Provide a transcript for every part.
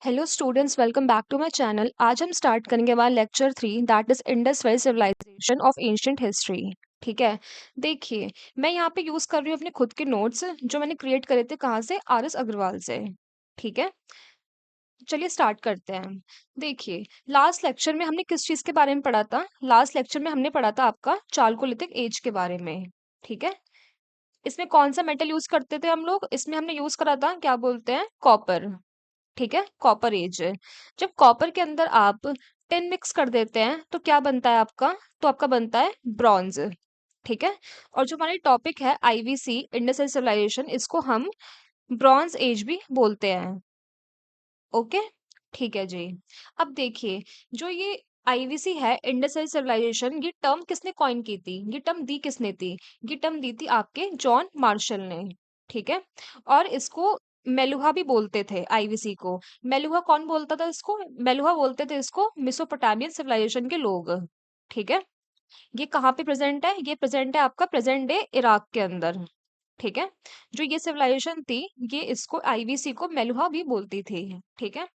Hello students, welcome back to my channel. आज हम start करेंगे हमारा lecture 3 that is Indus valley civilisation of ancient history. ठीक है। देखिए, मैं यहाँ पे यूज कर रही हूँ अपने खुद के नोट्स जो मैंने क्रिएट करे थे। कहाँ से? आर एस अग्रवाल से। ठीक है, चलिए स्टार्ट करते हैं। देखिए, लास्ट लेक्चर में हमने किस चीज के बारे में पढ़ा था? लास्ट लेक्चर में हमने पढ़ा था आपका चालकोलिथिक एज के बारे में। ठीक है। इसमें कौन सा मेटल यूज करते थे हम लोग? इसमें हमने यूज करा था, क्या बोलते हैं, कॉपर। ठीक है, कॉपर एज है। जब कॉपर के अंदर आप टिन मिक्स कर देते हैं तो क्या बनता है आपका? तो आपका बनता है ब्रॉन्ज। ठीक है। और जो हमारी टॉपिक है आईवीसी इंडस सिविलाइजेशन, इसको हम ब्रॉन्ज एज भी बोलते हैं। ओके, ठीक है जी। अब देखिए, जो ये आईवीसी है इंडस सिविलाइजेशन, ये टर्म किसने कॉइन की थी? ये टर्म दी किसने थी? ये टर्म दी थी आपके जॉन मार्शल ने। ठीक है। और इसको मेलुहा भी बोलते थे आईवीसी को। मेलुहा कौन बोलता था इसको? मेलुहा बोलते थे इसको मेसोपोटामियन सिविलाइजेशन के लोग। ठीक है। ये कहाँ पे प्रेजेंट है? ये प्रेजेंट है आपका प्रेजेंट डे इराक के अंदर। ठीक है। जो ये सिविलाइजेशन थी, ये इसको आईवीसी को मेलुहा भी बोलती थी। ठीक है।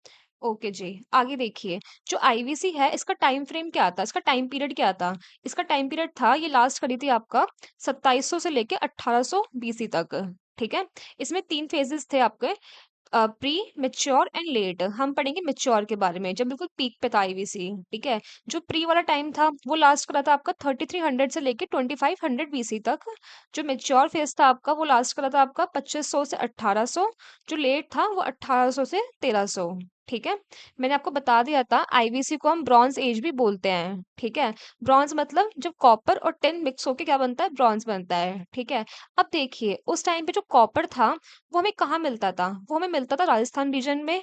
ओके जी, आगे देखिए। जो आईवीसी है, इसका टाइम फ्रेम क्या था? इसका टाइम पीरियड क्या था? इसका टाइम पीरियड था, ये लास्ट करी थी आपका 2700 से लेके 1800 बीसी तक। ठीक है। इसमें 3 फेजेस थे आपके, प्री, मैच्योर एंड लेट। हम पढ़ेंगे मैच्योर के बारे में, जब बिल्कुल पीक पे था आईवीसी। ठीक है। जो प्री वाला टाइम था वो लास्ट करा था आपका 3300 से लेके 2500 बीसी तक। जो मैच्योर फेज था आपका, वो लास्ट करा था आपका 2500 से 1800। जो लेट था वो 1800 से 1300। ठीक है। मैंने आपको बता दिया था आईवीसी को हम ब्रॉन्ज एज भी बोलते हैं। ठीक है। ब्रॉन्ज मतलब जब कॉपर और टिन मिक्स होके क्या बनता है? ब्रॉन्ज बनता है। ठीक है। अब देखिए, उस टाइम पे जो कॉपर था वो हमें कहाँ मिलता था? वो हमें मिलता था राजस्थान रीजन में,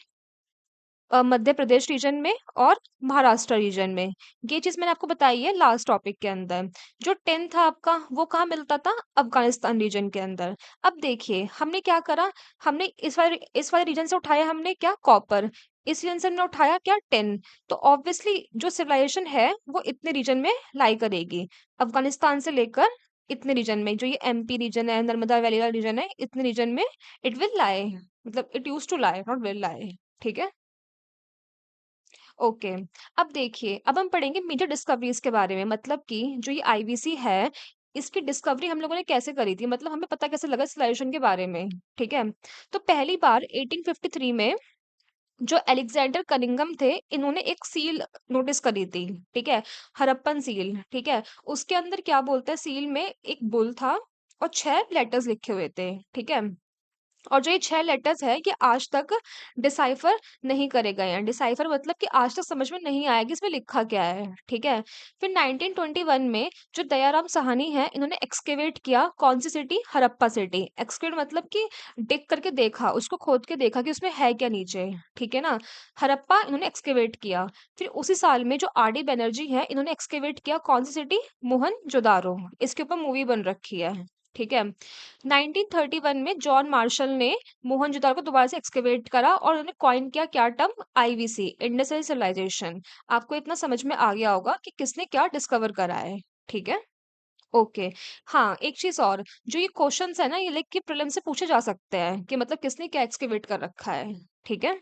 मध्य प्रदेश रीजन में और महाराष्ट्र रीजन में। ये चीज मैंने आपको बताई है लास्ट टॉपिक के अंदर। जो टेन था आपका, वो कहाँ मिलता था? अफगानिस्तान रीजन के अंदर। अब देखिए, हमने क्या करा, हमने इस वाले रीजन से उठाया हमने क्या? कॉपर। इस रीजन से हमने उठाया क्या? टेन। तो ऑब्वियसली जो सिविलाइजेशन है वो इतने रीजन में लाई करेगी, अफगानिस्तान से लेकर इतने रीजन में। जो ये एमपी रीजन है, नर्मदा वैली वाला रीजन है, इतने रीजन में इट विल लाई। मतलब it use to lie, not will lie. ठीक है। ओके। अब देखिए, अब हम पढ़ेंगे मेजर डिस्कवरीज के बारे में। मतलब कि जो ये आईवीसी है, इसकी डिस्कवरी हम लोगों ने कैसे करी थी, मतलब हमें पता कैसे लगा सिविलाइजेशन के बारे में। ठीक है। तो पहली बार 1853 में जो अलेक्जेंडर कनिंगम थे, इन्होंने एक सील नोटिस करी थी। ठीक है। हड़प्पन सील। ठीक है। उसके अंदर क्या बोलता है, सील में एक बुल था और 6 लेटर्स लिखे हुए थे। ठीक है। और जो ये 6 लेटर्स है, ये आज तक डिसाइफर नहीं करे गए हैं। डिसाइफर मतलब कि आज तक समझ में नहीं आया कि इसमें लिखा क्या है। ठीक है। फिर 1921 में जो दयाराम साहनी है, इन्होंने एक्सकेवेट किया। कौन सी सिटी? हड़प्पा सिटी। एक्सकेवेट मतलब कि डिग करके देखा, उसको खोद के देखा कि उसमें है क्या नीचे। ठीक है ना। हड़प्पा इन्होंने एक्सकेवेट किया। फिर उसी साल में जो आर डी बैनर्जी है, इन्होंने एक्सकेवेट किया। कौन सी सिटी? मोहनजोदारो। इसके ऊपर मूवी बन रखी है। ठीक है। 1931 में जॉन मार्शल ने मोहनजोदारो को दोबारा से एक्सकेवेट करा और उन्होंने कॉइन किया क्या टर्म? IVC, Indus civilisation. आपको इतना समझ में आ गया होगा कि किसने क्या डिस्कवर करा है। ठीक है। ओके। हाँ, एक चीज और, जो ये क्वेश्चंस है ना, ये लिख के प्रीलिम से पूछे जा सकते हैं कि मतलब किसने क्या एक्सकेवेट कर रखा है। ठीक है।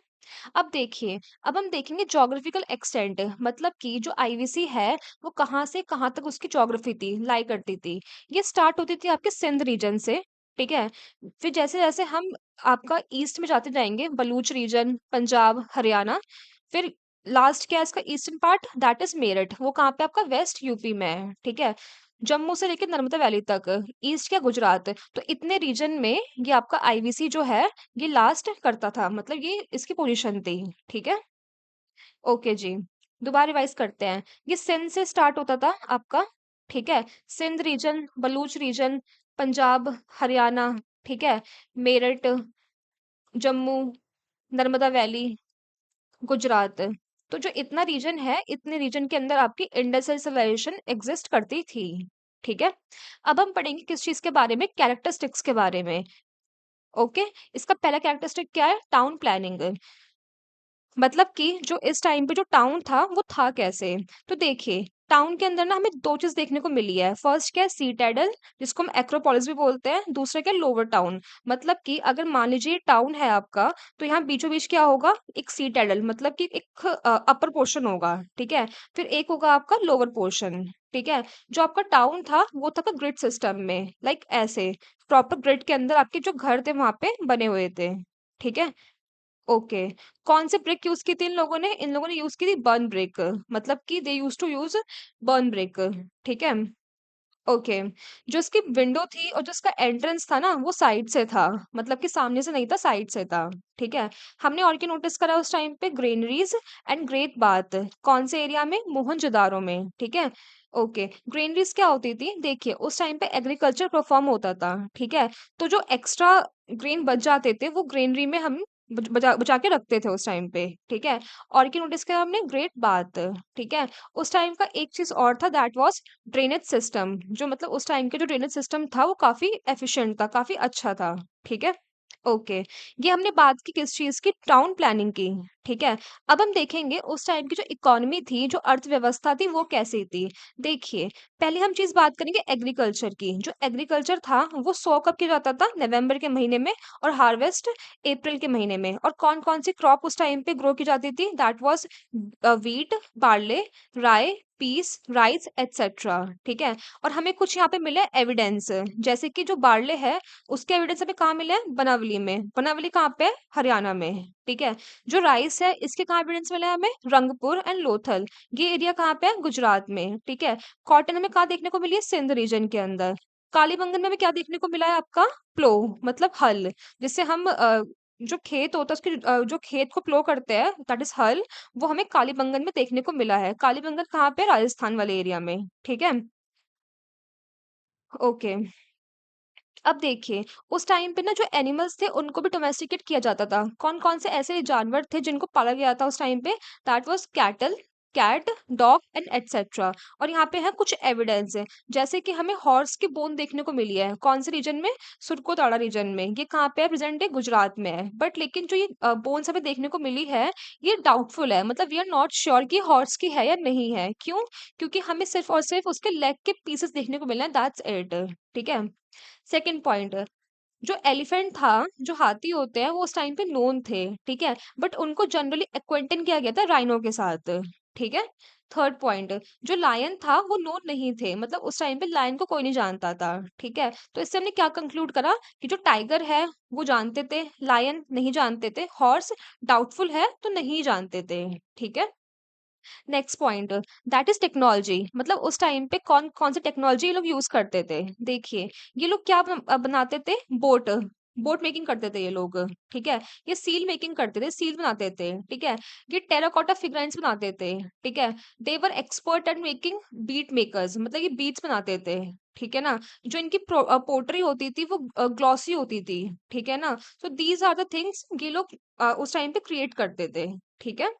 अब देखिए, अब हम देखेंगे ज्योग्राफिकल एक्सटेंट। मतलब कि जो आईवीसी है, वो कहाँ से कहाँ तक उसकी ज्योग्राफी थी, लाई करती थी। ये स्टार्ट होती थी आपके सिंध रीजन से। ठीक है। फिर जैसे जैसे हम आपका ईस्ट में जाते जाएंगे, बलूच रीजन, पंजाब, हरियाणा। फिर लास्ट क्या है इसका? Eastern part, that is Meerut. वो कहाँ पे? आपका वेस्ट यूपी में है। ठीक है। जम्मू से लेकर नर्मदा वैली तक, ईस्ट क्या? गुजरात। तो इतने रीजन में ये आपका आईवीसी जो है, ये लास्ट करता था, मतलब ये इसकी पोजीशन थी। ठीक है। ओके जी, दोबारा रिवाइज करते हैं। ये सिंध से स्टार्ट होता था आपका। ठीक है। Sindh region, Baloch region, Punjab, Haryana. ठीक है। मेरठ, जम्मू, नर्मदा वैली, गुजरात। तो जो इतना रीजन है, इतने रीजन के अंदर आपकी इंडस्ट्रियलाइजेशन एग्जिस्ट करती थी। ठीक है। अब हम पढ़ेंगे किस चीज के बारे में? कैरेक्टरिस्टिक्स के बारे में। ओके। इसका पहला कैरेक्टरिस्टिक क्या है? Town planning. मतलब कि जो इस टाइम पे जो टाउन था वो था कैसे? तो देखिए, टाउन के अंदर ना हमें 2 चीज़ देखने को मिली है। फर्स्ट क्या है सिटाडेल जिसको हम एक्रोपोलिस भी बोलते हैं, दूसरा क्या है लोअर टाउन। मतलब कि अगर मान लीजिए टाउन है आपका, तो यहाँ बीचों-बीच क्या होगा? एक सिटाडेल मतलब कि एक अपर पोर्शन होगा, ठीक है? फिर एक होगा आपका लोअर पोर्शन, ठीक है? जो आपका टाउन था वो था ग्रिड सिस्टम में, लाइक ऐसे प्रॉपर ग्रिड के अंदर आपके जो घर थे वहाँ पे बने हुए थे, ठीक है? ओके। कौन सी ब्रिक यूज़ की थी इन लोगों ने? इन लोगों ने यूज़ की थी बर्न ब्रिक, मतलब कि they used to use burn brick, ठीक है? ओके। जो इसकी विंडो थी और जो इसका एंट्रेंस था ना, वो साइड से था, मतलब कि सामने से नहीं था, साइड से था, ठीक है? हमने और क्या नोटिस करा उस टाइम पे? ग्रेनरीज़ एंड ग्रेट बाथ। कौन से एरिया में? मोहनजोदारो में, ठीक है? ओके। ग्रेनरीज़ क्या होती थी? देखिए, उस टाइम पे एग्रीकल्चर परफॉर्म होता था, ठीक है? तो जो एक्स्ट्रा ग्रेन बच जाते थे, वो ग्रेनरी में हम बचा बचा के रखते थे उस टाइम पे, ठीक है? और क्या नोटिस करा हमने? ग्रेट बाथ, ठीक है? उस टाइम का एक चीज़ और था दैट वाज़ ड्रेनेज सिस्टम, जो मतलब उस टाइम के जो ड्रेनेज सिस्टम था वो काफ़ी एफिशिएंट था, काफ़ी अच्छा था, ठीक है? ओके। ये हमने बात की किस चीज़ की? टाउन प्लानिंग की, ठीक है? अब हम देखेंगे उस टाइम की जो इकोनॉमी थी, जो अर्थव्यवस्था थी वो कैसी थी? देखिए, पहले हम चीज़ बात करेंगे एग्रीकल्चर की। जो एग्रीकल्चर था वो सो कब किया जाता था? नवंबर के महीने में और हार्वेस्ट अप्रैल के महीने में। और कौन-कौन सी क्रॉप उस टाइम पे ग्रो की जाती थी? दैट वाज़ व्हीट, बार्ले, राई, पीस, राइस एटसेट्रा, ठीक है? और हमें कुछ यहाँ पे मिला है एविडेंस, जैसे कि जो बार्ले है उसके एविडेंस हमें कहाँ मिले हैं? बनावली में। बनावली कहाँ पे है? हरियाणा में, ठीक है? जो राइस है इसके कहाँ एविडेंस मिला है हमें? रंगपुर एंड लोथल। ये एरिया कहाँ पे है? गुजरात में, ठीक है? कॉटन हमें कहाँ देखने को मिली है? सिंध रीजन के अंदर। कालीबंगन में हमें क्या देखने को मिला है आपका? प्लो मतलब हल, जिससे हम जो खेत होता है उसके जो खेत को प्लो करते हैं दैट इज हल, वो हमें कालीबंगन में देखने को मिला है। कालीबंगन कहाँ पे? राजस्थान वाले एरिया में, ठीक है? ओके। अब देखिए, उस टाइम पे ना जो एनिमल्स थे उनको भी डोमेस्टिकेट किया जाता था। कौन-कौन से ऐसे जानवर थे जिनको पाला गया था उस टाइम पे? That was cattle, cat, dog and etcetera. और यहाँ पे है कुछ एविडेंस है, जैसे कि हमें हॉर्स की बोन देखने को मिली है। कौन से रीजन में? सुरकोताड़ा रीजन में। ये कहाँ पे है? प्रेज़ेंट डे गुजरात में है। बट लेकिन जो ये बोन्स हमें देखने को मिली है, ये डाउटफुल है। मतलब वी आर नॉट श्योर कि हॉर्स की है या नहीं है। क्यों? क्योंकि हमें सिर्फ़ और सिर्फ़ उसके लेग के पीसेस देखने को मिले हैं, दैट्स इट। ठीक है? सेकंड पॉइंट, जो एलिफेंट था, जो हाथी होते हैं वो उस टाइम पे नोन थे, ठीक है? बट उनको जनरली एक्वेंटेड किया गया था राइनो के साथ, ठीक है? थर्ड पॉइंट, जो लायन था वो नोन नहीं थे, मतलब उस टाइम पे लायन को कोई नहीं जानता था, ठीक है? तो इससे हमने क्या कंक्लूड करा कि जो टाइगर है वो जानते थे, लायन नहीं जानते थे, हॉर्स डाउटफुल है तो नहीं जानते थे, ठीक है? Next point, that is technology. मतलब उस टाइम पे कौन कौन सी टेक्नोलॉजी ये लोग यूज करते थे? देखिए, ये लोग क्या बनाते थे? बोट, बोट मेकिंग करते थे ये लोग, ठीक है? ये सील मेकिंग करते थे, सील बनाते थे, ठीक है? ये टेराकोटा फिगरेंस बनाते थे, ठीक है? They were expert at making beat makers, मतलब ये बीट्स बनाते थे, ठीक है ना? जो इनकी पोट्री होती थी वो ग्लॉसी होती थी, ठीक है ना? So these are the things ये लोग उस टाइम पे क्रिएट करते थे, ठीक है?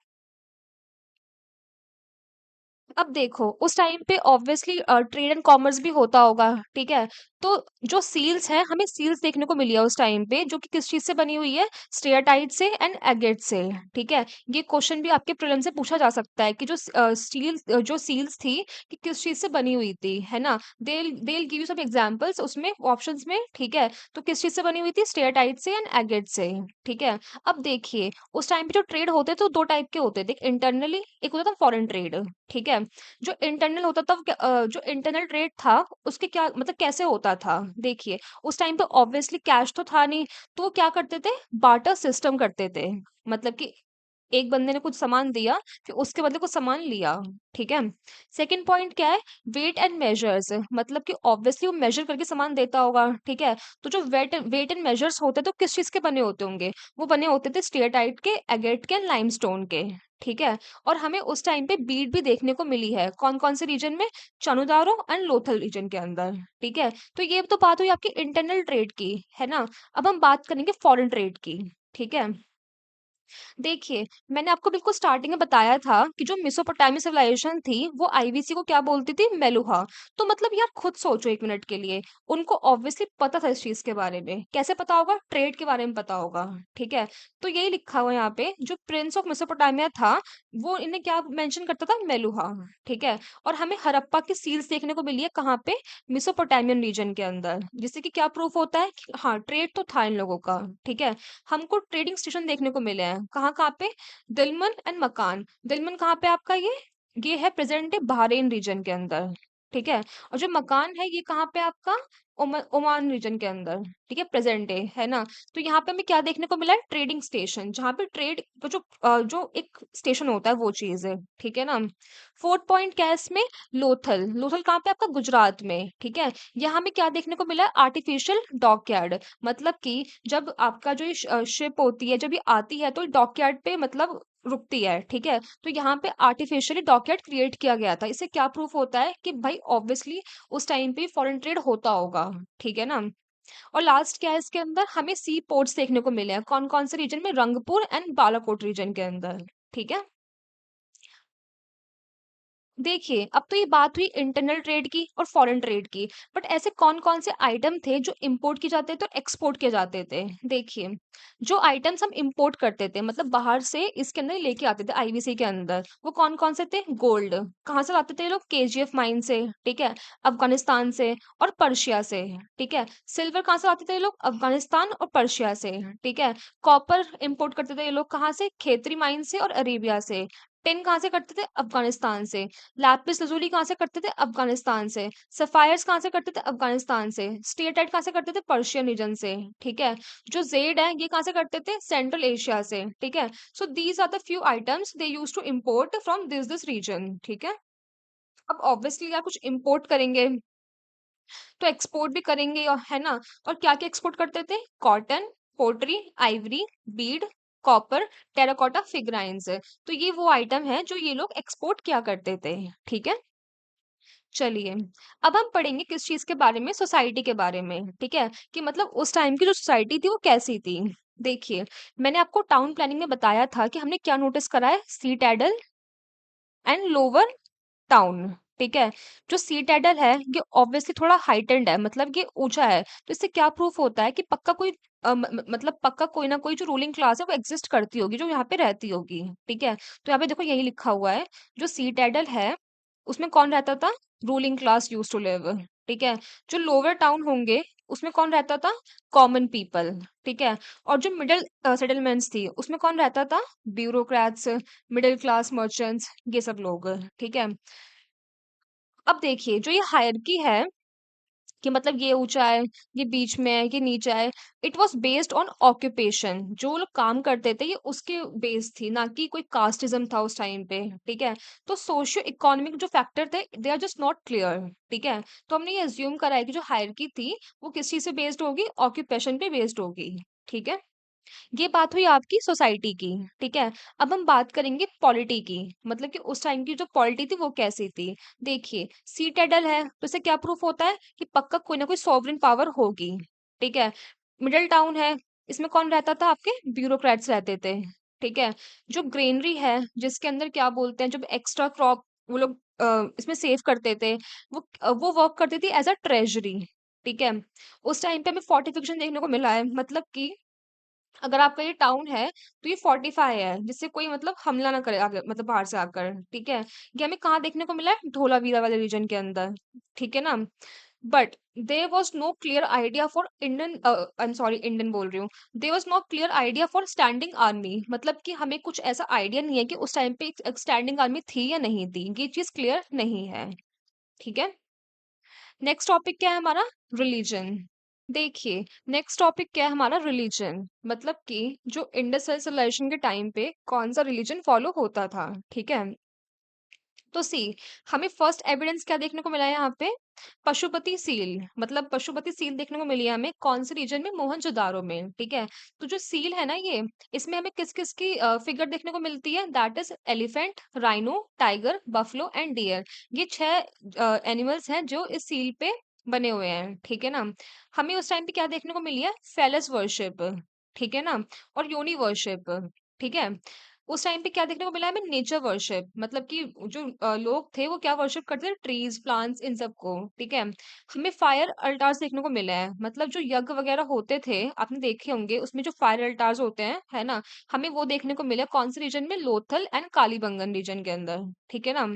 अब देखो, उस टाइम पे ऑब्वियसली ट्रेड एंड कॉमर्स भी होता होगा, ठीक है? तो जो सील्स हैं, हमें सील्स देखने को मिली है उस टाइम पे, जो कि किस चीज़ से बनी हुई है? स्टेयरटाइट से एंड एगेट से, ठीक है? ये क्वेश्चन भी आपके प्रीलिम्स से पूछा जा सकता है कि जो सील्स थी, कि किस चीज़ से बनी हुई थी, है ना? They will give you some examples उसमें ऑप्शंस में, ठीक है? तो किस चीज़ से बनी हुई थी? स्टेयरटाइट से एंड एगेट से, ठीक है? अब देखिए, उस टाइम पे जो ट्रेड होते थे, वो 2 टाइप के होते थे, एक इंटरनली, एक होता था फॉरेन ट्रेड, ठीक है? जो इंटरनल होता था जो इंटरनल ट्रेड था उसके क्या मतलब कैसे होता था? देखिए, उस टाइम पे ऑब्वियसली कैश तो था नहीं, तो वो क्या करते थे? बार्टर सिस्टम करते थे। मतलब कि एक बंदे ने कुछ सामान दिया, फिर उसके बदले कुछ सामान लिया, ठीक है? सेकंड पॉइंट क्या है? वेट एंड मेजर्स, मतलब कि ऑब्वियसली वो मेजर करके सामान देता होगा, ठीक है? तो जो वेट एंड मेजर्स होते तो किस चीज़ के बने होते होंगे? वो बने होते थे स्टेयरटाइट के, एगेट के, लाइमस्टोन के, ठीक है? और हमें उस टाइम पे बीट भी देखने को मिली है। कौन-कौन से रीजन में? चानुदारो एंड लोथल रीजन के अंदर, ठीक है? तो ये तो बात हुई आपकी इंटरनल ट्रेड की, है ना? अब हम बात करेंगे फॉरेन ट्रेड की, ठीक है? देखिए, मैंने आपको बिल्कुल स्टार्टिंग में बताया था कि जो मेसोपोटामिया सिविलाइजेशन थी, वो आईवीसी को क्या बोलती थी? मेलुहा। तो मतलब यार खुद सोचो 1 मिनट के लिए, उनको ऑब्वियसली पता था इस चीज़ के बारे में। कैसे पता होगा? ट्रेड के बारे में पता होगा, ठीक है? तो यही लिखा हुआ है यहाँ पे, जो प्रिंस ऑफ मेसोपोटामिया था, वो इन्हें क्या मेंशन करता था? मेलुहा, ठीक है? और हमें हड़प्पा की सील्स देखने को मिली है कहाँ पे? मेसोपोटामियन रीजन के अंदर, जिससे कि क्या प्रूफ होता है कि हाँ, ट्रेड तो था इन लोगों का, ठीक है? हमको ट्रेडिंग स्टेशन देखने को मिले हैं कहाँ-कहाँ पे? दिलमन एंड मकान। दिलमन कहाँ पे आपका ये है प्रेजेंट डे बहरीन रीजन के अंदर, ठीक है? और जो मकान है ये कहाँ पे आपका? ओमान रीजन के अंदर, ठीक है? प्रेजेंट डे है ना? तो यहाँ पे हमें क्या देखने को मिला है? ट्रेडिंग स्टेशन, जहाँ पे ट्रेड जो एक स्टेशन होता है वो चीज है, ठीक है ना? फोर्थ पॉइंट क्या है इसमें? लोथल। लोथल कहाँ पे आपका? गुजरात में, ठीक है? यहाँ हमें क्या देखने को मिला है? Artificial dockyard. मतलब कि जब आपका जो ये शिप होती है, जब ये आती है तो डॉकयार्ड पे मतलब रुकती है, ठीक है? तो यहाँ पे आर्टिफिशियली डॉकयार्ड क्रिएट किया गया था। इससे क्या प्रूफ होता है कि भाई ऑब्वियसली उस टाइम पे फॉरेन ट्रेड होता होगा, ठीक है ना? और लास्ट क्या है इसके अंदर? हमें सी पोर्ट्स देखने को मिले हैं। कौन कौन से रीजन में? रंगपुर एंड बालाकोट रीजन के अंदर, ठीक है? देखिए, अब तो ये बात हुई इंटरनल ट्रेड की और फॉरेन ट्रेड की, बट ऐसे कौन-कौन से आइटम थे जो इंपोर्ट किए जाते थे और एक्सपोर्ट किए जाते थे? देखिए, जो आइटम्स हम इंपोर्ट करते थे मतलब बाहर से इसके अंदर लेके आते थे आईवीसी के अंदर, वो कौन-कौन से थे? गोल्ड, कहाँ से लाते थे ये लोग? केजीएफ माइन से, ठीक है? अफगानिस्तान से और पर्शिया से, ठीक है? सिल्वर कहाँ से लाते थे ये लोग? अफगानिस्तान और पर्शिया से, ठीक है? कॉपर इंपोर्ट करते थे ये लोग कहाँ से? खेतरी माइन से और अरेबिया से। टिन कहाँ से करते थे? अफगानिस्तान से। लैपिस lazuli कहाँ से करते थे? अफगानिस्तान से। सफायर्स कहाँ से करते थे? अफगानिस्तान से। स्टेटाइट कहाँ से करते थे? पर्शियन रीजन से, ठीक है? जो जेड है ये कहाँ से करते थे? सेंट्रल एशिया से, ठीक है? So these are the few items they use to import from this region, ठीक है? अब ऑब्वियसली यार कुछ इम्पोर्ट करेंगे तो एक्सपोर्ट भी करेंगे और है ना? और क्या क्या एक्सपोर्ट करते थे? Cotton, pottery, ivory, bead, copper, terracotta, figurines. तो ये वो आइटम है जो ये लोग एक्सपोर्ट किया करते थे, ठीक है? चलिए, अब हम पढ़ेंगे किस चीज़ के बारे में? सोसाइटी के बारे में, ठीक है? कि मतलब उस टाइम की जो सोसाइटी थी वो कैसी थी? देखिए, मैंने आपको टाउन प्लानिंग में बताया था कि हमने क्या नोटिस करा है? सिटाडेल एंड लोअर टाउन, ठीक है? जो सिटाडेल है ये ऑब्वियसली थोड़ा हाइटेंड है, मतलब ये ऊँचा है। तो इससे क्या प्रूफ होता है कि पक्का कोई मतलब पक्का कोई ना कोई जो रूलिंग क्लास है वो एग्ज़िस्ट करती होगी, जो यहाँ पे रहती होगी, ठीक है? तो यहाँ पे देखो यही लिखा हुआ है, जो सिटाडेल है उसमें कौन रहता था? Ruling class used to live, ठीक है? जो लोअर टाउन होंगे उसमें कौन रहता था? कॉमन पीपल, ठीक है? और जो मिडल सेटलमेंट्स थी उसमें कौन रहता था? ब्यूरोक्रेट्स, मिडल क्लास मर्चेंट्स, ये सब लोग, ठीक है? अब देखिए जो ये हायरार्की है कि मतलब ये ऊंचा है, ये बीच में है, ये नीचा है, it was based on occupation. जो लोग काम करते थे ये उसके बेस थी, ना कि कोई कास्टिज्म था उस टाइम पे, ठीक है? तो सोशियो इकोनॉमिक जो फैक्टर थे they are just not clear, ठीक है? तो हमने ये अज्यूम करा है कि जो हायरार्की थी वो किस चीज से बेस्ड होगी? ऑक्यूपेशन पे बेस्ड होगी, ठीक है? ये बात हुई आपकी सोसाइटी की, ठीक है? अब हम बात करेंगे पॉलिटी की, मतलब कि उस टाइम की जो पॉलिटी थी वो कैसी थी? देखिए, सीटेडल है तो इससे क्या प्रूफ होता है कि पक्का कोई ना कोई सॉवरेन पावर होगी, ठीक है? मिडल टाउन है, इसमें कौन रहता था? आपके ब्यूरोक्रेट्स रहते थे, ठीक है? जो ग्रेनरी है जिसके अंदर क्या बोलते हैं, जब एक्स्ट्रा क्रॉप वो लोग इसमें सेव करते थे, वो वर्क करती थी एज अ ट्रेजरी, ठीक है? उस टाइम पे हमें फोर्टिफिकेशन देखने को मिला है, मतलब कि अगर आपका ये टाउन है तो ये फोर्टिफाई है जिससे कोई मतलब हमला ना करे आगे, मतलब बाहर से आकर, ठीक है? ये हमें कहाँ देखने को मिला है? धोलावीरा वाले रीजन के अंदर, ठीक है ना? But there was no clear idea for Indian, I am sorry Indian बोल रही हूँ, there was no clear idea for standing army. मतलब कि हमें कुछ ऐसा आइडिया नहीं है कि उस टाइम पे एक स्टैंडिंग आर्मी थी या नहीं थी, ये चीज क्लियर नहीं है, ठीक है? नेक्स्ट टॉपिक क्या है हमारा? रिलीजन। देखिए, नेक्स्ट टॉपिक क्या है हमारा? रिलीजन। मतलब कि जो इंडस सिविलाइजेशन के टाइम पे कौन सा रिलीजन फॉलो होता था, ठीक है? तो सी, हमें फर्स्ट एविडेंस क्या देखने को मिला है यहाँ पे? पशुपति सील। मतलब पशुपति सील देखने को मिली है हमें कौन से रीजन में? मोहनजोदारो में, ठीक है? तो जो सील है ना ये, इसमें हमें किस किस की फिगर देखने को मिलती है? That is elephant, rhino, tiger, buffalo and deer. ये 6 एनिमल्स हैं जो इस सील पे बने हुए हैं, ठीक है ना? हमें उस टाइम पे क्या देखने को मिली है? फेलस वर्शिप, ठीक है ना? और योनि वर्शिप। ठीक है? उस टाइम पे क्या देखने को मिला हमें नेचर वर्शिप मतलब कि जो लोग थे वो क्या वर्शिप करते थे ट्रीज, प्लांट्स इन सबको, ठीक है? हमें फायर अल्टार्स देखने को मिले हैं मतलब जो यज्ञ वगैरह होते थे आपने देखे होंगे उसमें जो फायर अल्टार्स होते हैं, है ना? हमें वो देखने को मिले कौन से रीजन में लोथल एंड कालीबंगन रीजन के अंदर, ठीक है ना?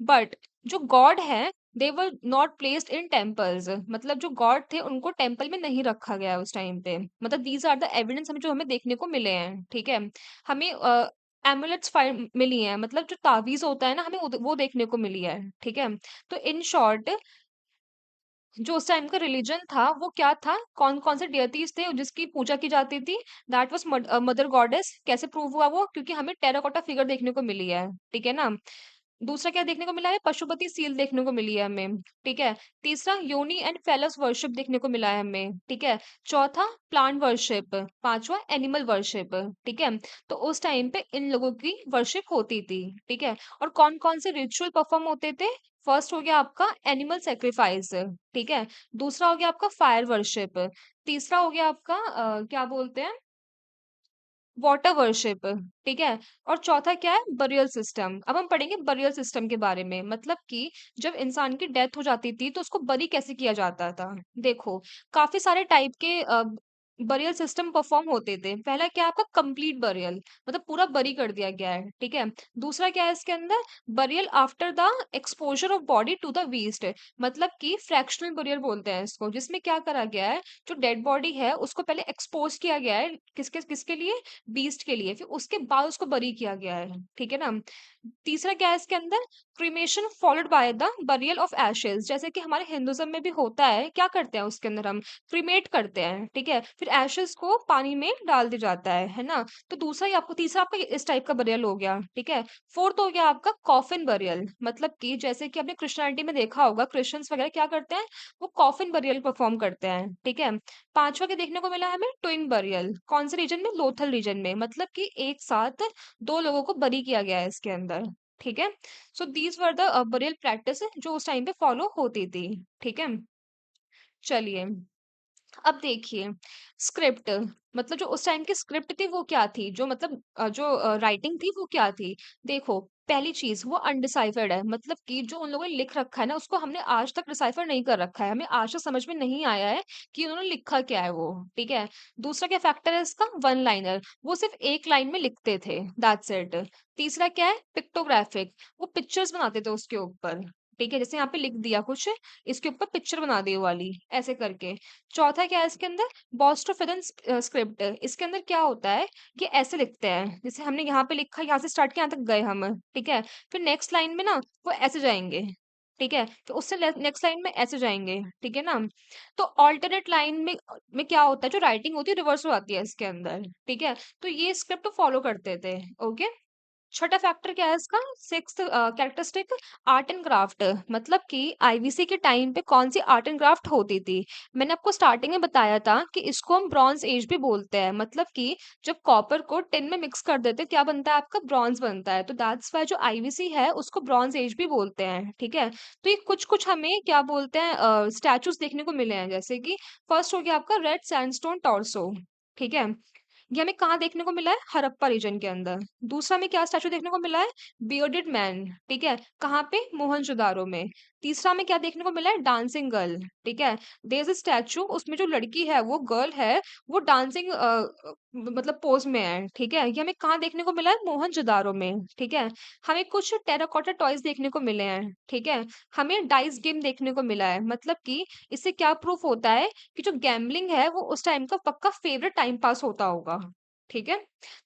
बट जो गॉड है they were not placed in temples मतलब जो गॉड थे उनको टेम्पल में नहीं रखा गया उस टाइम पे मतलब दीज आर द एविडेंस हमें जो हमें देखने को मिले हैं, ठीक है? हमें एमुलेट्स मिली हैं मतलब जो तावीज होता है ना हमें वो देखने को मिली है, ठीक है? तो इन शॉर्ट जो उस टाइम का रिलीजन था वो क्या था, कौन कौन से डियतीज थे जिसकी पूजा की जाती थी, दैट वाज मदर गॉडेस। कैसे प्रूव हुआ वो, क्योंकि हमें टेराकोटा फिगर देखने को मिली है, ठीक है ना? दूसरा क्या देखने को मिला है, पशुपति सील देखने को मिली है हमें, ठीक है? तीसरा योनी एंड फेलस वर्शिप देखने को मिला है हमें, ठीक है? चौथा प्लांट वर्शिप, पांचवा एनिमल वर्शिप, ठीक है? तो उस टाइम पे इन लोगों की वर्शिप होती थी, ठीक है? और कौन कौन से रिचुअल परफॉर्म होते थे, फर्स्ट हो गया आपका एनिमल सेक्रीफाइस, ठीक है? दूसरा हो गया आपका फायर वर्शिप, तीसरा हो गया आपका क्या बोलते हैं, वाटर वर्शिप, ठीक है? और चौथा क्या है, बरियल सिस्टम। अब हम पढ़ेंगे बरियल सिस्टम के बारे में मतलब कि जब इंसान की डेथ हो जाती थी तो उसको बरी कैसे किया जाता था। देखो काफी सारे टाइप के बरियल सिस्टम परफॉर्म होते थे। पहला क्या है आपका कंप्लीट बरियल मतलब पूरा बरी कर दिया गया है, ठीक है? दूसरा क्या है इसके अंदर, burial after the exposure of body to the beast मतलब कि फ्रैक्शनल बरियल बोलते हैं इसको, जिसमें क्या करा गया है, जो डेड बॉडी है उसको पहले एक्सपोज किया गया है किसके किसके लिए, बीस्ट के लिए, फिर उसके बाद उसको बरी किया गया है, ठीक है ना? तीसरा क्या है इसके अंदर, cremation followed by the burial of Ashes, जैसे कि हमारे हिंदुइज्म में भी होता है, क्या करते हैं उसके अंदर हम क्रीमेट करते हैं, ठीक है? फिर एशेज को पानी में डाल दिया जाता है ना? तो दूसरा ही आपको, तीसरा आपका इस टाइप का बरियल हो गया, ठीक है? फोर्थ हो गया आपका कॉफिन बरियल मतलब कि जैसे कि आपने क्रिश्चियनिटी में देखा होगा क्रिश्चियंस वगैरह क्या करते हैं, वो कॉफिन बरियल परफॉर्म करते हैं, ठीक है? पांचवा क्या देखने को मिला हमें, ट्विन बरियल, कौन से रीजन में, लोथल रीजन में मतलब कि एक साथ दो लोगों को बरी किया गया है इसके अंदर, ठीक है? So these were the burial practice जो उस टाइम पे फॉलो होती थी, ठीक है? चलिए अब देखिए स्क्रिप्ट मतलब जो उस टाइम की स्क्रिप्ट थी वो क्या थी, जो मतलब जो राइटिंग थी वो क्या थी। देखो पहली चीज वो अनडिसाइफर्ड है मतलब कि जो उन लोगों ने लिख रखा है ना उसको हमने आज तक डिसाइफर नहीं कर रखा है, हमें आज तक समझ में नहीं आया है कि उन्होंने लिखा क्या है वो, ठीक है? दूसरा क्या फैक्टर है इसका, वन लाइनर, वो सिर्फ एक लाइन में लिखते थे, दैट्स इट। तीसरा क्या है, पिक्टोग्राफिक, वो पिक्चर्स बनाते थे उसके ऊपर, ठीक है? जैसे यहाँ पे लिख दिया कुछ, इसके ऊपर पिक्चर बना दी वो वाली, ऐसे करके। चौथा क्या है इसके अंदर, बॉस्टोफिदन स्क्रिप्ट, इसके अंदर क्या होता है, ये ऐसे लिखते हैं जैसे हमने यहाँ पे लिखा, यहाँ से स्टार्ट किया यहाँ तक गए हम, ठीक है? फिर नेक्स्ट लाइन में ना वो ऐसे जाएंगे, ठीक है? तो उससे नेक्स्ट लाइन में ऐसे जाएंगे, ठीक है ना? तो ऑल्टरनेट लाइन में क्या होता है, जो राइटिंग होती है रिवर्स हो जाती है इसके अंदर, ठीक है? तो ये स्क्रिप्ट फॉलो करते थे, ओके? छठा फैक्टर क्या है इसका, sixth characteristic, art and craft मतलब कि आईवीसी के टाइम पे कौन सी आर्ट एंड क्राफ्ट होती थी। मैंने आपको स्टार्टिंग में बताया था कि इसको हम ब्रॉन्ज एज भी बोलते हैं मतलब कि जब कॉपर को टिन में मिक्स कर देते हैं क्या बनता है आपका, ब्रॉन्ज बनता है। तो दैट्स वाई जो आईवीसी है उसको ब्रॉन्ज एज भी बोलते हैं, ठीक है? तो ये कुछ कुछ हमें क्या बोलते हैं स्टैचूज देखने को मिले हैं, जैसे कि फर्स्ट हो गया आपका रेड सैंडस्टोन टॉर्सो, ठीक है? ये हमें कहाँ देखने को मिला है, हड़प्पा रीजन के अंदर। दूसरा में क्या स्टैचू देखने को मिला है, बियर्डेड मैन, ठीक है? कहाँ पे, मोहनजोदारो में। तीसरा में क्या देखने को मिला है, डांसिंग गर्ल, ठीक है? देयर इज अ स्टैचू, उसमें जो लड़की है वो गर्ल है, वो डांसिंग मतलब पोज में है, ठीक है? ये हमें कहाँ देखने को मिला है, मोहनजोदारो में, ठीक है? हमें कुछ टेराकोटा टॉयज देखने को मिले हैं, ठीक है? हमें डाइस गेम देखने को मिला है मतलब कि इससे क्या प्रूफ होता है कि जो गैम्बलिंग है वो उस टाइम का पक्का फेवरेट टाइम पास होता होगा, ठीक है?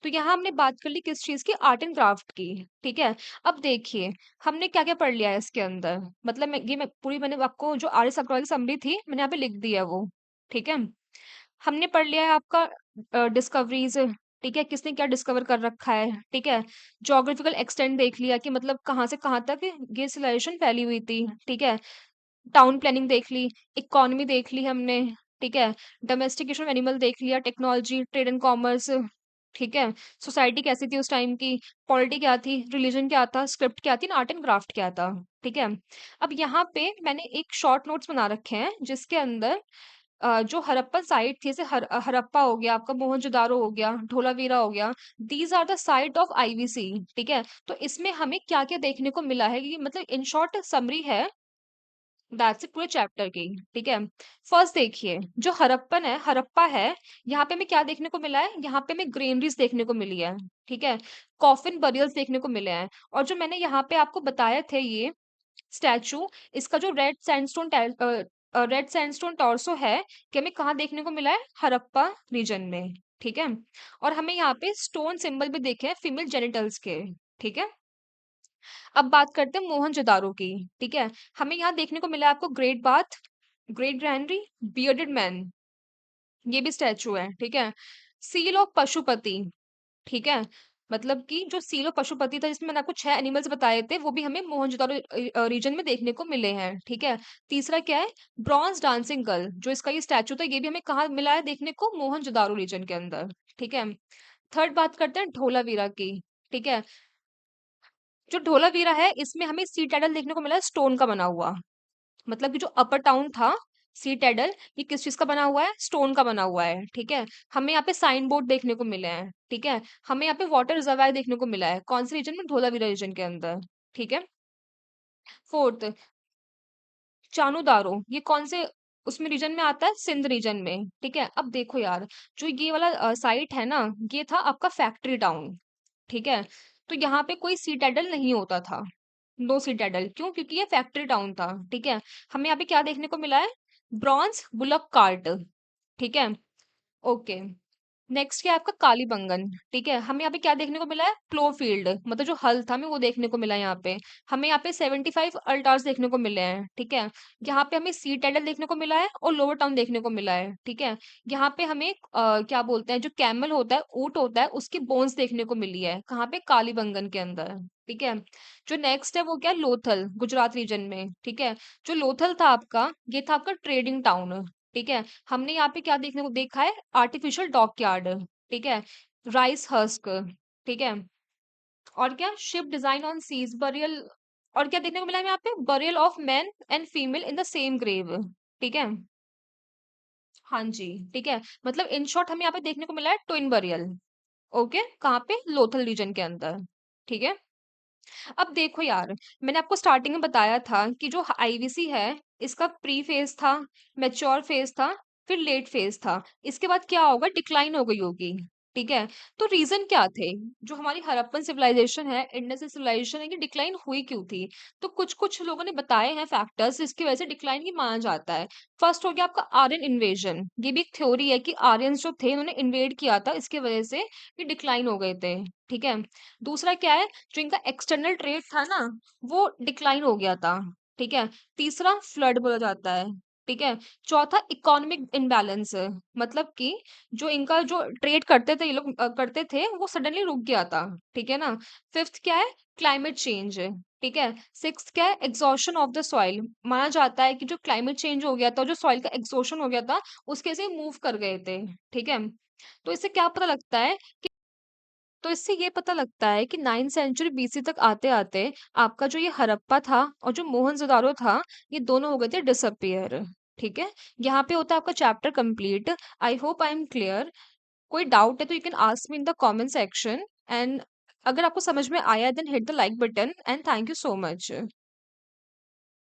तो यहाँ हमने बात कर ली किस चीज की, आर्ट एंड क्राफ्ट की, ठीक है? अब देखिए हमने क्या क्या पढ़ लिया है इसके अंदर, मतलब मैं पूरी, मैंने आपको जो आर्य सग्रवाल की समरी थी मैंने यहाँ पे लिख दी है वो, ठीक है? हमने पढ़ लिया है आपका डिस्कवरीज, ठीक है? किसने क्या डिस्कवर कर रखा है, ठीक है? ज्योग्राफिकल एक्सटेंट देख लिया कि मतलब कहाँ से कहाँ तक ये सिविलाइजेशन फैली हुई थी, ठीक है? टाउन प्लानिंग देख ली, इकोनॉमी देख ली हमने, ठीक है? डोमेस्टिकेशन ऑफ एनिमल देख लिया, टेक्नोलॉजी, ट्रेड एंड कॉमर्स, ठीक है? सोसाइटी कैसी थी उस टाइम की, पॉलिटी क्या थी, रिलीजन क्या था, स्क्रिप्ट क्या थी, आर्ट एंड क्राफ्ट क्या था, ठीक है? अब यहाँ पे मैंने एक शॉर्ट नोट्स बना रखे हैं जिसके अंदर जो हड़प्पन साइट थी, जैसे हड़प्पा हो गया, आपका मोहनजोदारो हो गया, धोलावीरा हो गया, these are the site of IVC. ठीक है, तो इसमें हमें क्या क्या देखने को मिला है, ये मतलब इन शॉर्ट समरी है दैट्स इट पूरे चैप्टर की। ठीक है, फर्स्ट देखिए, जो हड़प्पन है, हड़प्पा है, यहाँ पे हमें क्या देखने को मिला है, यहाँ पे हमें ग्रेनरीज देखने को मिली है। ठीक है, कॉफिन बरियल्स देखने को मिले हैं, और जो मैंने यहाँ पे आपको बताए थे ये स्टैचू, इसका जो रेड सैंडस्टोन टॉर्सो है, कि हमें कहाँ देखने को मिला है, हड़प्पा रीजन में। ठीक है, और हमें यहाँ पे स्टोन सिंबल भी देखे हैं फीमेल जेनिटल्स के। ठीक है, अब बात करते हैं मोहनजोदारो की। ठीक है, हमें यहाँ देखने को मिला है आपको great bath, great granary, bearded man, ये भी स्टैचू है। ठीक है, सील ऑफ पशुपति। ठीक है, मतलब कि जो सील ऑफ पशुपति था, जिसमें मैंने आपको 6 एनिमल्स बताए थे, वो भी हमें मोहनजोदारो रीजन में देखने को मिले हैं। ठीक है, तीसरा क्या है, ब्रॉन्ज डांसिंग गर्ल, जो इसका ये स्टैचू था, ये भी हमें कहाँ मिला है देखने को, मोहनजोदारो रीजन के अंदर। ठीक है, थर्ड बात करते हैं ढोलावीरा की। ठीक है, जो ढोलावीरा है, इसमें हमें सी टाइडल देखने को मिला है, स्टोन का बना हुआ। मतलब कि जो अपर टाउन था, सी टाइडल, ये किस चीज का बना हुआ है, स्टोन का बना हुआ है। ठीक है, हमें यहाँ पे साइन बोर्ड देखने को मिले हैं। ठीक है, हमें यहाँ पे वाटर रिजर्वायर देखने को मिला है, कौन से रीजन में, धोलावीरा रीजन के अंदर। ठीक है, फोर्थ, चानुदारो, ये कौन से उसमें रीजन में आता है, सिंध रीजन में। ठीक है, अब देखो यार, जो ये वाला साइट है ना, ये था आपका फैक्ट्री टाउन। ठीक है, तो यहाँ पे कोई सी टाइडल नहीं होता था, नो सी टाइडल, क्यों, क्योंकि ये फैक्ट्री टाउन था। ठीक है, हमें यहाँ पे क्या देखने को मिला है, ब्रॉन्ज बुलक कार्ट। ठीक है, ओके, नेक्स्ट क्या है आपका, कालीबंगन। ठीक है, हमें यहाँ पे क्या देखने को मिला है, प्लो फील्ड, मतलब जो हल था हमें वो देखने को मिला है यहाँ पे। हमें यहाँ पे 75 अल्टार्स देखने को मिले हैं। ठीक है, यहाँ पे हमें सी टाइडल देखने को मिला है, और लोअर टाउन देखने को मिला है। ठीक है, यहाँ पे हमें क्या बोलते हैं, जो कैमल होता है, ऊंट होता है, उसकी बोन्स देखने को मिली है, कहाँ पे, कालीबंगन के अंदर। ठीक है, जो नेक्स्ट है वो क्या है, लोथल, गुजरात रीजन में। ठीक है, जो लोथल था आपका, ये था आपका ट्रेडिंग टाउन। ठीक है, हमने यहाँ पे क्या देखने को देखा है, आर्टिफिशियल डॉक यार्ड। ठीक है, राइस हस्क। ठीक है, और क्या, शिप डिजाइन ऑन सीज बरियल, और क्या देखने को मिला है यहाँ पे, burial of man and female in the same grave. ठीक है, हाँ जी। ठीक है, मतलब इन शॉर्ट हमें यहाँ पे देखने को मिला है ट्विन बरियल। ओके, कहाँ पे, लोथल रीजन के अंदर। ठीक है, अब देखो यार, मैंने आपको स्टार्टिंग में बताया था कि जो आईवीसी है, इसका प्री फेज था, मैच्योर फेज था, फिर लेट फेज था, इसके बाद क्या होगा, डिक्लाइन हो गई होगी। ठीक है, तो रीजन क्या थे, जो हमारी हड़प्पन सिविलाइजेशन है, इंडस सिविलाइजेशन है, कि डिक्लाइन हुई क्यों थी। तो कुछ कुछ लोगों ने बताए हैं फैक्टर्स, इसकी वजह से डिक्लाइन की माना जाता है। फर्स्ट हो गया आपका आर्यन इन्वेजन, ये भी एक थ्योरी है कि आर्यंस जो थे, उन्होंने इन्वेड किया था, इसकी वजह से ये डिक्लाइन हो गए थे। ठीक है, दूसरा क्या है, जो इनका एक्सटर्नल ट्रेड था ना, वो डिक्लाइन हो गया था। ठीक है, तीसरा फ्लड बोला जाता है। ठीक है, चौथा इकोनॉमिक इम्बैलेंस, मतलब कि जो इनका जो ट्रेड करते थे, ये लोग करते थे, वो सडनली रुक गया था। ठीक है ना, फिफ्थ क्या है, क्लाइमेट चेंज। ठीक है, सिक्स्थ क्या है, एग्जॉशन ऑफ द सॉइल, माना जाता है कि जो क्लाइमेट चेंज हो गया था, जो सॉइल का एग्जॉशन हो गया था, उसके से मूव कर गए थे। ठीक है, तो इससे क्या पता लगता है, तो इससे ये पता लगता है कि 9th सेंचुरी बीसी तक आते आते आपका जो ये हड़प्पा था और जो मोहनजोदारो था, ये दोनों हो गए थे डिसअपियर। ठीक है, यहाँ पे होता है आपका chapter complete. I hope I am clear. कोई डाउट है तो you can ask me in the comment section, and अगर आपको समझ में आया then hit the like button, and thank you so much.